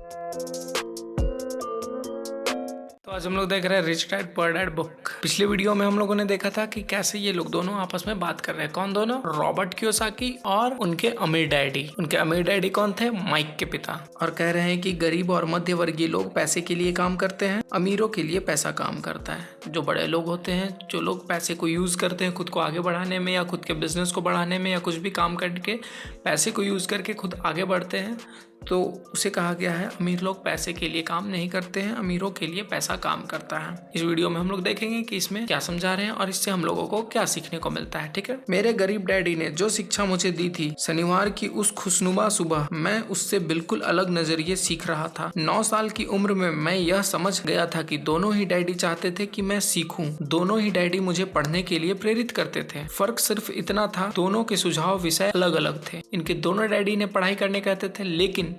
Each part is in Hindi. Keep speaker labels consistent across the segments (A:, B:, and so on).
A: तो आज हम लोग देख रहे हैं rich dad poor dad book. पिछले वीडियो में हम लोगों ने देखा था कि कैसे ये लोग दोनों आपस में बात कर रहे हैं। कौन दोनों? रॉबर्ट कियोसाकी और उनके अमीर डैडी। उनके अमीर डैडी कौन थे? माइक के पिता। और कह रहे हैं कि गरीब और मध्य वर्गीय लोग पैसे के लिए काम करते हैं, अमीरों के लिए पैसा काम करता है। जो बड़े लोग होते हैं, जो लोग पैसे को यूज करते हैं खुद को आगे बढ़ाने में या खुद के बिजनेस को बढ़ाने में या कुछ भी काम करके पैसे को यूज करके खुद आगे बढ़ते हैं, तो उसे कहा गया है अमीर लोग पैसे के लिए काम नहीं करते हैं, अमीरों के लिए पैसा काम करता है। इस वीडियो में हम लोग देखेंगे कि इसमें क्या समझा रहे हैं और इससे हम लोगों को क्या सीखने को मिलता है। ठीक है। मेरे गरीब डैडी ने जो शिक्षा मुझे दी थी, शनिवार की उस खुशनुमा सुबह मैं उससे बिल्कुल अलग नजरिए सीख रहा था। 9 साल की उम्र में मैं यह समझ गया था कि दोनों ही डैडी चाहते थे कि मैं सीखूं। दोनों ही डैडी मुझे पढ़ने के लिए प्रेरित करते थे। फर्क सिर्फ इतना था, दोनों के सुझाव विषय अलग अलग थे। इनके दोनों डैडी ने पढ़ाई करने कहते थे, लेकिन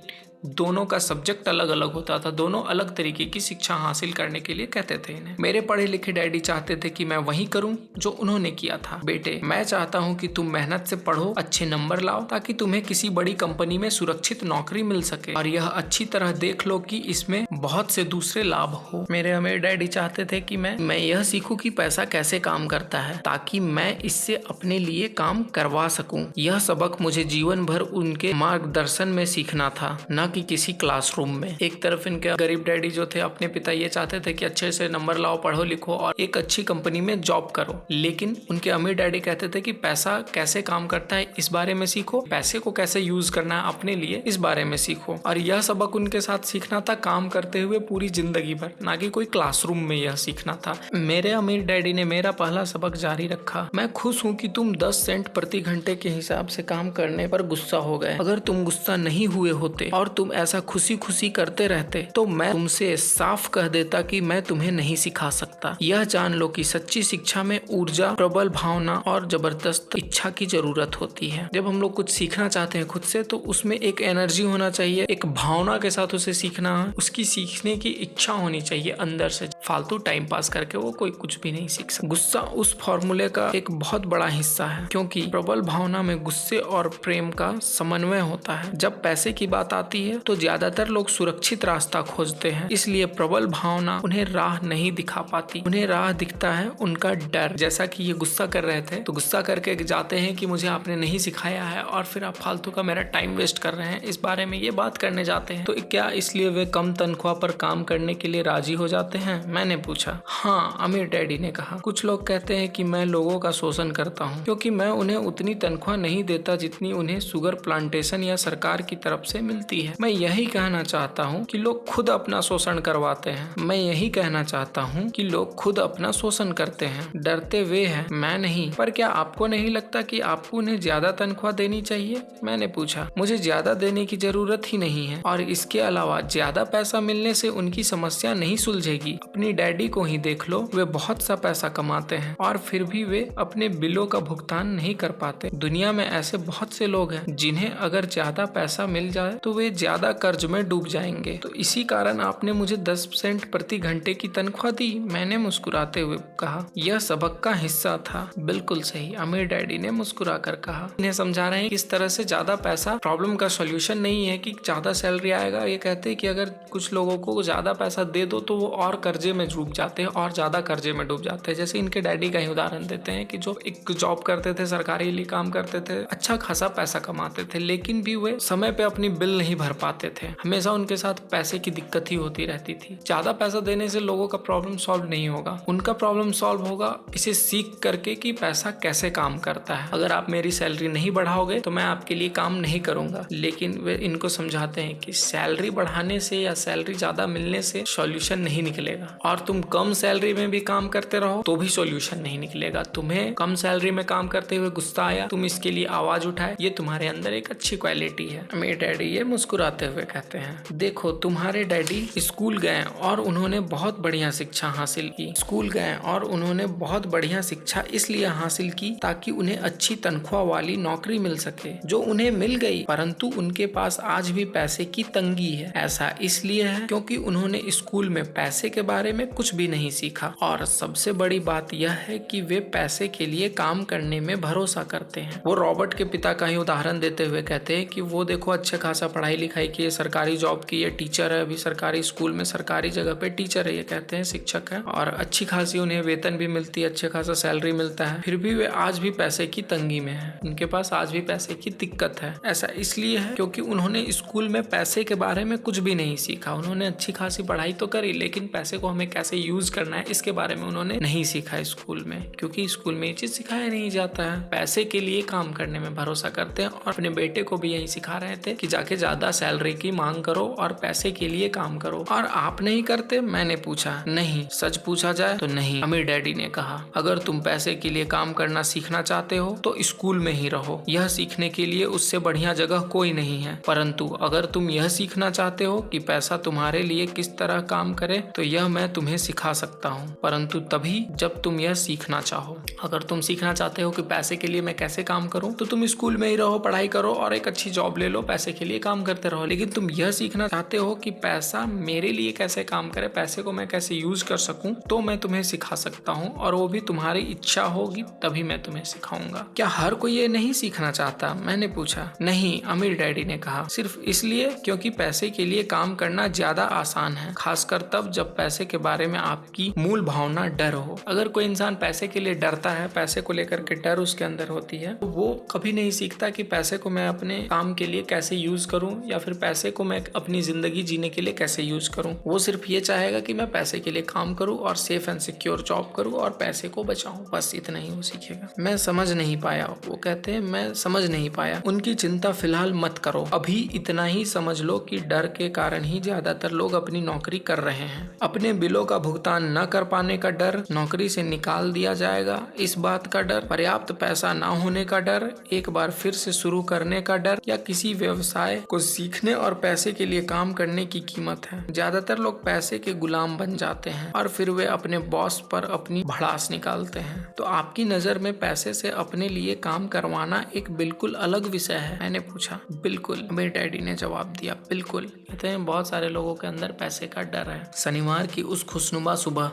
A: दोनों का सब्जेक्ट अलग अलग होता था। दोनों अलग तरीके की शिक्षा हासिल करने के लिए कहते थे इन्हें। मेरे पढ़े लिखे डैडी चाहते थे कि मैं वही करूं जो उन्होंने किया था। बेटे, मैं चाहता हूं कि तुम मेहनत से पढ़ो, अच्छे नंबर लाओ, ताकि तुम्हें किसी बड़ी कंपनी में सुरक्षित नौकरी मिल सके और यह अच्छी तरह देख लो कि इसमें बहुत से दूसरे लाभ हो। मेरे अमीर डैडी चाहते थे कि मैं यह सीखूं कि पैसा कैसे काम करता है, ताकि मैं इससे अपने लिए काम करवा सकूं। यह सबक मुझे जीवन भर उनके मार्गदर्शन में सीखना था, न कि किसी क्लासरूम में। एक तरफ इनके गरीब डैडी जो थे, अपने पिता ये चाहते थे कि अच्छे से नंबर लाओ, पढ़ो लिखो और एक अच्छी कंपनी में जॉब करो, लेकिन उनके अमीर डैडी कहते थे कि पैसा कैसे काम करता है इस बारे में सीखो, पैसे को कैसे यूज करना है अपने लिए इस बारे में सीखो। और यह सबक उनके साथ सीखना था काम करते हुए पूरी जिंदगी भर, ना कि कोई क्लासरूम में यह सीखना था। मेरे अमीर डैडी ने मेरा पहला सबक जारी रखा। मैं खुश हूँ कि तुम 10 सेंट प्रति घंटे के हिसाब से काम करने पर गुस्सा हो गए। अगर तुम गुस्सा नहीं हुए होते और तुम ऐसा खुशी खुशी करते रहते तो मैं तुमसे साफ कह देता कि मैं तुम्हें नहीं सिखा सकता। यह जान लो कि सच्ची शिक्षा में ऊर्जा, प्रबल भावना और जबरदस्त इच्छा की जरूरत होती है। जब हम लोग कुछ सीखना चाहते हैं खुद से, तो उसमें एक एनर्जी होना चाहिए, एक भावना के साथ उसे सीखना है, उसकी सीखने की इच्छा होनी चाहिए अंदर से। फालतू टाइम पास करके वो कोई कुछ भी नहीं सीख सकता। गुस्सा उस फॉर्मूले का एक बहुत बड़ा हिस्सा है, क्योंकि प्रबल भावना में गुस्से और प्रेम का समन्वय होता है। जब पैसे की बात आती है तो ज्यादातर लोग सुरक्षित रास्ता खोजते हैं, इसलिए प्रबल भावना उन्हें राह नहीं दिखा पाती। उन्हें राह दिखता है उनका डर। जैसा कि ये गुस्सा कर रहे थे, तो गुस्सा करके जाते हैं कि मुझे आपने नहीं सिखाया है और फिर आप फालतू का मेरा टाइम वेस्ट कर रहे हैं, इस बारे में ये बात करने जाते हैं। तो क्या इसलिए वे कम तनख्वाह पर काम करने के लिए राजी हो जाते हैं? मैंने पूछा। हाँ, अमीर डैडी ने कहा। कुछ लोग कहते हैं कि मैं लोगों का शोषण करता हूँ, क्योंकि मैं उन्हें उतनी तनख्वाह नहीं देता जितनी उन्हें शुगर प्लांटेशन या सरकार की तरफ से मिलती है। मैं यही कहना चाहता हूँ कि लोग खुद अपना शोषण करवाते हैं। मैं यही कहना चाहता हूँ कि लोग खुद अपना शोषण करते हैं। डरते वे हैं, मैं नहीं। पर क्या आपको नहीं लगता कि आपको उन्हें ज्यादा तनख्वाह देनी चाहिए? मैंने पूछा। मुझे ज्यादा देने की जरूरत ही नहीं है, और इसके अलावा ज्यादा पैसा मिलने से उनकी समस्या नहीं सुलझेगी। अपनी डैडी को ही देख लो, वे बहुत सा पैसा कमाते हैं और फिर भी वे अपने बिलों का भुगतान नहीं कर पाते। दुनिया में ऐसे बहुत से लोग हैं जिन्हें अगर ज्यादा पैसा मिल जाए तो वे ज्यादा कर्ज में डूब जाएंगे। तो इसी कारण आपने मुझे 10 सेंट प्रति घंटे की तनख्वाह दी। मैंने मुस्कुराते हुए कहा। यह सबक का हिस्सा था। बिल्कुल सही, अमीर डैडी ने मुस्कुरा कर कहा। इन्हें समझा रहे हैं किस तरह से ज्यादा पैसा प्रॉब्लम का सॉल्यूशन नहीं है कि ज्यादा सैलरी आएगा। ये कहते हैं कि अगर कुछ लोगों को ज्यादा पैसा दे दो तो वो और कर्जे में डूब जाते हैं और ज्यादा कर्जे में डूब जाते हैं। जैसे इनके डैडी का ही उदाहरण देते हैं कि जो एक जॉब करते थे, सरकारी लिए काम करते थे, अच्छा खासा पैसा कमाते थे, लेकिन भी वे समय पे अपनी बिल नहीं भर पाते थे। हमेशा उनके साथ पैसे की दिक्कत ही होती रहती थी। ज्यादा पैसा देने से लोगों का प्रॉब्लम सॉल्व नहीं होगा। उनका प्रॉब्लम सॉल्व होगा इसे सीख करके कि पैसा कैसे काम करता है। अगर आप मेरी सैलरी नहीं बढ़ाओगे तो मैं आपके लिए काम नहीं करूंगा। लेकिन वे इनको समझाते हैं कि सैलरी बढ़ाने से या सैलरी ज्यादा मिलने से सॉल्यूशन नहीं निकलेगा, और तुम कम सैलरी में भी काम करते रहो तो भी सॉल्यूशन नहीं निकलेगा। तुम्हें कम सैलरी में काम करते हुए गुस्सा आया, तुम इसके लिए आवाज उठाए, ये तुम्हारे अंदर एक अच्छी क्वालिटी है। मेरे डैडी ये मुस्कुराते हुए कहते हैं, देखो तुम्हारे डैडी स्कूल गए और उन्होंने बहुत बढ़िया शिक्षा हासिल की। स्कूल गए और उन्होंने बहुत बढ़िया शिक्षा इसलिए हासिल की ताकि उन्हें अच्छी तनख्वाह वाली नौकरी मिल सके, जो उन्हें मिल गई, परंतु उनके पास आज भी पैसे की तंगी है। ऐसा इसलिए है क्योंकि उन्होंने स्कूल में पैसे के बारे बारे में कुछ भी नहीं सीखा। और सबसे बड़ी बात यह है कि वे पैसे के लिए काम करने में भरोसा करते हैं। वो रॉबर्ट के पिता का ही उदाहरण देते हुए कहते हैं कि वो देखो अच्छे खासा पढ़ाई लिखाई की है, सरकारी जॉब की है, टीचर है, अभी सरकारी स्कूल में सरकारी जगह पे टीचर है, ये कहते हैं शिक्षक है, और अच्छी खासी उन्हें वेतन भी मिलती है, अच्छे खासा सैलरी मिलता है, फिर भी वे आज भी पैसे की तंगी में है, उनके पास आज भी पैसे की दिक्कत है। ऐसा इसलिए है क्योंकि उन्होंने स्कूल में पैसे के बारे में कुछ भी नहीं सीखा। उन्होंने अच्छी खासी पढ़ाई तो करी, लेकिन पैसे को हमें कैसे यूज करना है इसके बारे में उन्होंने नहीं सीखा स्कूल में, क्योंकि स्कूल में ये चीज सिखाया नहीं जाता है। पैसे के लिए काम करने में भरोसा करते हैं, और अपने बेटे को भी यही सिखा रहे थे कि जाके ज्यादा सैलरी की मांग करो और पैसे के लिए काम करो। और आप नहीं करते? मैंने पूछा। नहीं, सच पूछा जाए तो नहीं, अमीर डैडी ने कहा। अगर तुम पैसे के लिए काम करना सीखना चाहते हो तो स्कूल में ही रहो, यह सीखने के लिए उससे बढ़िया जगह कोई नहीं है। परंतु अगर तुम यह सीखना चाहते हो कि पैसा तुम्हारे लिए किस तरह काम करे, तो यह मैं तुम्हें सिखा सकता हूँ, परंतु तभी जब तुम यह सीखना चाहो। अगर तुम सीखना चाहते हो कि पैसे के लिए मैं कैसे काम करूँ, तो तुम स्कूल में ही रहो, पढ़ाई करो और एक अच्छी जॉब ले लो, पैसे के लिए काम करते रहो। लेकिन तुम यह सीखना चाहते हो कि पैसा मेरे लिए कैसे काम करे, पैसे को मैं कैसे यूज कर सकूं, तो मैं तुम्हें सिखा सकता हूं, और वो भी तुम्हारी इच्छा होगी तभी मैं तुम्हें सिखाऊंगा। क्या हर कोई ये नहीं सीखना चाहता? मैंने पूछा। नहीं, अमीर डैडी ने कहा, सिर्फ इसलिए क्योंकि पैसे के लिए काम करना ज्यादा आसान है, खासकर तब जब पैसे के बारे में आपकी मूल भावना डर हो। अगर कोई इंसान पैसे के लिए डरता है, पैसे को लेकर के डर उसके अंदर होती है, तो वो कभी नहीं सीखता कि पैसे को मैं अपने काम के लिए कैसे यूज करूं, या फिर पैसे को मैं अपनी जिंदगी जीने के लिए कैसे यूज करूं। वो सिर्फ ये चाहेगा कि मैं पैसे के लिए काम करूं और सेफ एंड सिक्योर जॉब करूं और पैसे को बचाऊं, बस इतना ही वो सीखेगा। मैं समझ नहीं पाया। वो कहते हैं मैं समझ नहीं पाया। उनकी चिंता फिलहाल मत करो, अभी इतना ही समझ लो कि डर के कारण ही ज्यादातर लोग अपनी नौकरी कर रहे हैं। अपने बिलों का भुगतान न कर पाने का डर, नौकरी से निकाल दिया जाएगा इस बात का डर, पर्याप्त पैसा न होने का डर, एक बार फिर से शुरू करने का डर, या किसी व्यवसाय को सीखने और पैसे के लिए काम करने की कीमत है। ज्यादातर लोग पैसे के गुलाम बन जाते हैं और फिर वे अपने बॉस पर अपनी भड़ास निकालते हैं। तो आपकी नजर में पैसे से अपने लिए काम करवाना एक बिल्कुल अलग विषय है? मैंने पूछा। बिल्कुल, मेरे डैडी ने जवाब दिया, बिल्कुल। कहते हैं बहुत सारे लोगों के अंदर पैसे का डर है। शनिवार की उस खुशनुमा सुबह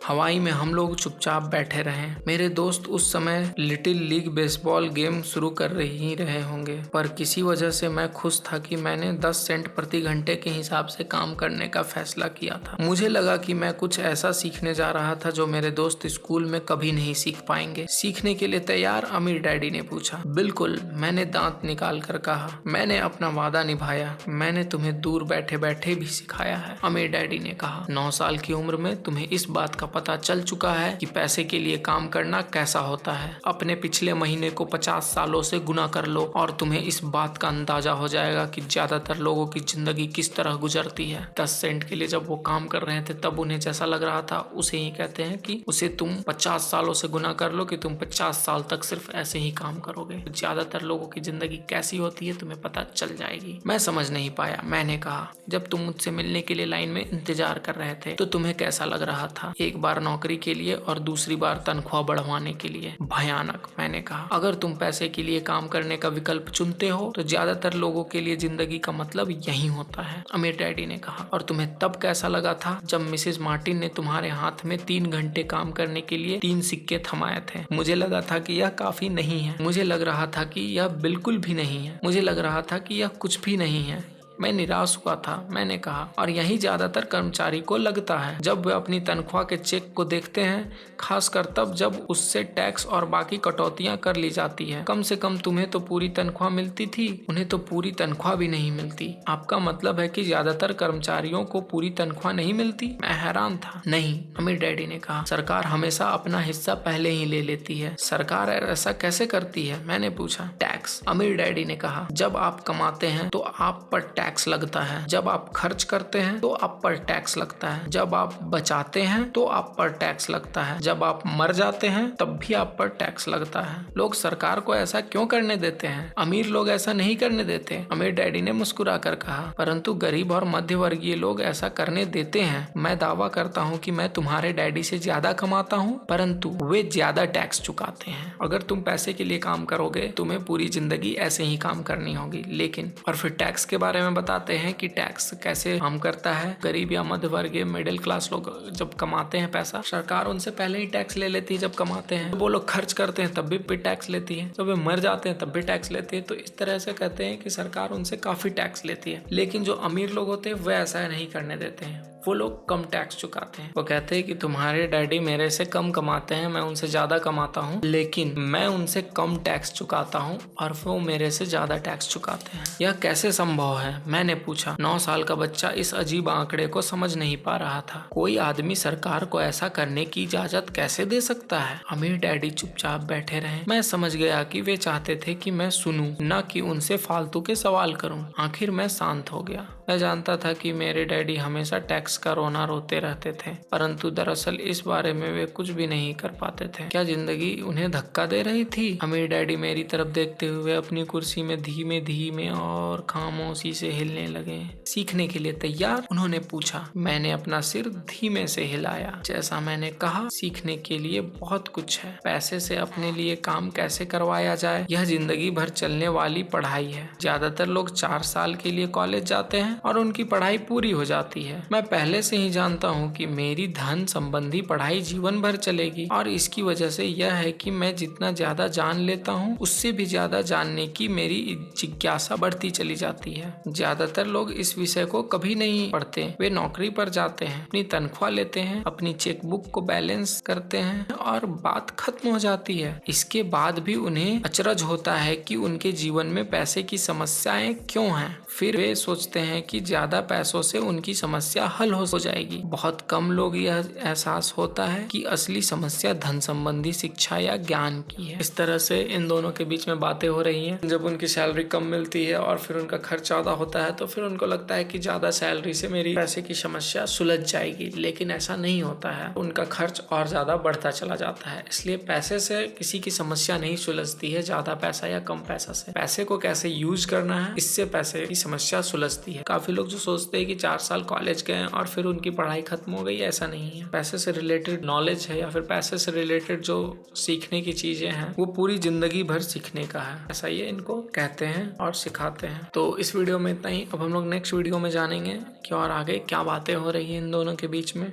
A: हवाई में हम लोग चुपचाप बैठे रहे। मेरे दोस्त उस समय लिटिल लीग बेसबॉल गेम शुरू कर ही रहे होंगे, पर किसी वजह से मैं खुश था कि मैंने 10 सेंट प्रति घंटे के हिसाब से काम करने का फैसला किया था। मुझे लगा कि मैं कुछ ऐसा सीखने जा रहा था जो मेरे दोस्त स्कूल में कभी नहीं सीख पाएंगे। सीखने के लिए तैयार? अमीर डैडी ने पूछा। बिल्कुल, मैंने दांत निकाल कर कहा। मैंने अपना वादा निभाया। मैंने तुम्हें दूर बैठे बैठे भी सिखाया है, अमीर डैडी ने कहा। 9 साल की उम्र में तुम्हें इस बात का पता चल चुका है कि पैसे के लिए काम करना कैसा होता है। अपने पिछले महीने को 50 सालों से गुना कर लो और तुम्हें इस बात का अंदाजा हो जाएगा कि ज्यादातर लोगों की जिंदगी किस तरह गुजरती है। 10 सेंट के लिए जब वो काम कर रहे थे तब उन्हें जैसा लग रहा था, उसे ही कहते हैं कि उसे तुम 50 सालों से गुना कर लो कि तुम 50 साल तक सिर्फ ऐसे ही काम करोगे। ज्यादातर लोगों की जिंदगी कैसी होती है तुम्हें पता चल जाएगी। मैं समझ नहीं पाया। मैंने कहा, जब तुम मुझसे मिलने के लिए लाइन में इंतजार कर रहे थे तो तुम्हें कैसा लग रहा था? एक बार नौकरी के लिए और दूसरी बार तनख्वाह बढ़वाने के लिए। भयानक, मैंने कहा। अगर तुम पैसे के लिए काम करने का विकल्प चुनते हो तो ज्यादातर लोगों के लिए जिंदगी का मतलब यही होता है, अमीर डैडी ने कहा। और तुम्हें तब कैसा लगा था जब मिसेस मार्टिन ने तुम्हारे हाथ में 3 घंटे काम करने के लिए 3 सिक्के थमाए थे? मुझे लगा था कि यह काफी नहीं है। मुझे लग रहा था कि यह बिल्कुल भी नहीं है। मुझे लग रहा था कि यह कुछ भी नहीं है। मैं निराश हुआ था, मैंने कहा। और यही ज्यादातर कर्मचारी को लगता है जब वे अपनी तनख्वाह के चेक को देखते हैं, खासकर तब जब उससे टैक्स और बाकी कटौतियां कर ली जाती है। कम से कम तुम्हें तो पूरी तनख्वाह मिलती थी, उन्हें तो पूरी तनख्वाह भी नहीं मिलती। आपका मतलब है कि ज्यादातर कर्मचारियों को पूरी तनख्वाह नहीं मिलती? मैं हैरान था। नहीं, अमीर डैडी ने कहा, सरकार हमेशा अपना हिस्सा पहले ही ले लेती है। सरकार ऐसा कैसे करती है? मैंने पूछा। टैक्स, अमीर डैडी ने कहा। जब आप कमाते हैं तो आप पर टैक्स लगता है, जब आप खर्च करते हैं तो आप पर टैक्स लगता है, जब आप बचाते हैं तो आप पर टैक्स लगता है, जब आप मर जाते हैं तब भी आप पर टैक्स लगता है। लोग सरकार को ऐसा क्यों करने देते हैं? अमीर लोग ऐसा नहीं करने देते, अमीर डैडी ने मुस्कुरा कर कहा, परंतु गरीब और मध्य वर्गीय लोग ऐसा करने देते हैं। मैं दावा करता हूँ कि मैं तुम्हारे डैडी से ज्यादा कमाता हूँ, परंतु वे ज्यादा टैक्स चुकाते हैं। अगर तुम पैसे के लिए काम करोगे तुम्हें पूरी जिंदगी ऐसे ही काम करनी होगी, लेकिन और फिर टैक्स के बारे में बताते हैं कि टैक्स कैसे काम करता है। गरीब या मध्य वर्गीय मिडिल क्लास लोग जब कमाते हैं पैसा, सरकार उनसे पहले ही टैक्स ले लेती है। जब कमाते हैं तो वो लोग खर्च करते हैं तब भी टैक्स लेती है, जब वे मर जाते हैं तब भी टैक्स लेती है। तो इस तरह से कहते हैं कि सरकार उनसे काफी टैक्स लेती है। लेकिन जो अमीर लोग होते हैं वे ऐसा नहीं करने देते हैं, वो लोग कम टैक्स चुकाते हैं। वो कहते हैं कि तुम्हारे डैडी मेरे से कम कमाते हैं, मैं उनसे ज्यादा कमाता हूँ, लेकिन मैं उनसे कम टैक्स चुकाता हूँ और वो मेरे से ज्यादा टैक्स चुकाते हैं। यह कैसे संभव है, मैंने पूछा। 9 साल का बच्चा इस अजीब आंकड़े को समझ नहीं पा रहा था। कोई आदमी सरकार को ऐसा करने की इजाजत कैसे दे सकता है? अमीर डैडी चुपचाप बैठे रहे। मैं समझ गया कि वे चाहते थे कि मैं सुनूं, न कि उनसे फालतू के सवाल करूं। आखिर मैं शांत हो गया। मैं जानता था कि मेरे डैडी हमेशा टैक्स का रोना रोते रहते थे, परंतु दरअसल इस बारे में वे कुछ भी नहीं कर पाते थे। क्या जिंदगी उन्हें धक्का दे रही थी? अमीर डैडी मेरी तरफ देखते हुए अपनी कुर्सी में धीमे धीमे और खामोशी से हिलने लगे। सीखने के लिए तैयार? उन्होंने पूछा। मैंने अपना सिर धीमे से हिलाया। जैसा मैंने कहा, सीखने के लिए बहुत कुछ है। पैसे से अपने लिए काम कैसे करवाया जाए, यह जिंदगी भर चलने वाली पढ़ाई है। ज्यादातर लोग 4 साल के लिए कॉलेज जाते हैं और उनकी पढ़ाई पूरी हो जाती है। मैं पहले से ही जानता हूँ कि मेरी धन संबंधी पढ़ाई जीवन भर चलेगी, और इसकी वजह से यह है कि मैं जितना ज्यादा जान लेता हूँ, उससे भी ज्यादा जानने की मेरी जिज्ञासा बढ़ती चली जाती है। ज्यादातर लोग इस विषय को कभी नहीं पढ़ते। वे नौकरी पर जाते हैं, अपनी तनख्वाह लेते हैं, अपनी चेकबुक को बैलेंस करते हैं और बात खत्म हो जाती है। इसके बाद भी उन्हें अचरज होता है कि उनके जीवन में पैसे की समस्याएं क्यों हैं। फिर वे सोचते हैं कि ज्यादा पैसों से उनकी समस्या हल हो जाएगी। बहुत कम लोग यह एहसास होता है कि असली समस्या धन संबंधी शिक्षा या ज्ञान की है। इस तरह से इन दोनों के बीच में बातें हो रही हैं। जब उनकी सैलरी कम मिलती है और फिर उनका खर्च ज्यादा होता है, तो फिर उनको लगता है कि ज्यादा सैलरी से मेरी पैसे की समस्या सुलझ जाएगी, लेकिन ऐसा नहीं होता है। उनका खर्च और ज्यादा बढ़ता चला जाता है। इसलिए पैसे से किसी की समस्या नहीं सुलझती है, ज्यादा पैसा या कम पैसा से। पैसे को कैसे यूज करना है, इससे पैसे की समस्या सुलझती है। काफी लोग जो सोचते हैं कि 4 साल कॉलेज गए और फिर उनकी पढ़ाई खत्म हो गई, ऐसा नहीं है। पैसे से रिलेटेड नॉलेज है या फिर पैसे से रिलेटेड जो सीखने की चीजें हैं, वो पूरी जिंदगी भर सीखने का है। ऐसा ये इनको कहते हैं और सिखाते हैं। तो इस वीडियो में इतना ही। अब हम लोग नेक्स्ट वीडियो में जानेंगे कि और आगे क्या बातें हो रही है इन दोनों के बीच में।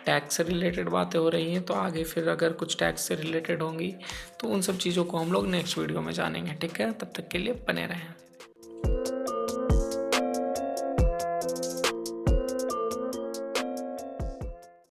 A: टैक्स से रिलेटेड बातें हो रही हैं, तो आगे फिर अगर कुछ टैक्स से रिलेटेड होंगी तो उन सब चीज़ों को हम लोग नेक्स्ट वीडियो में जानेंगे। ठीक है, तब तक के लिए बने रहें।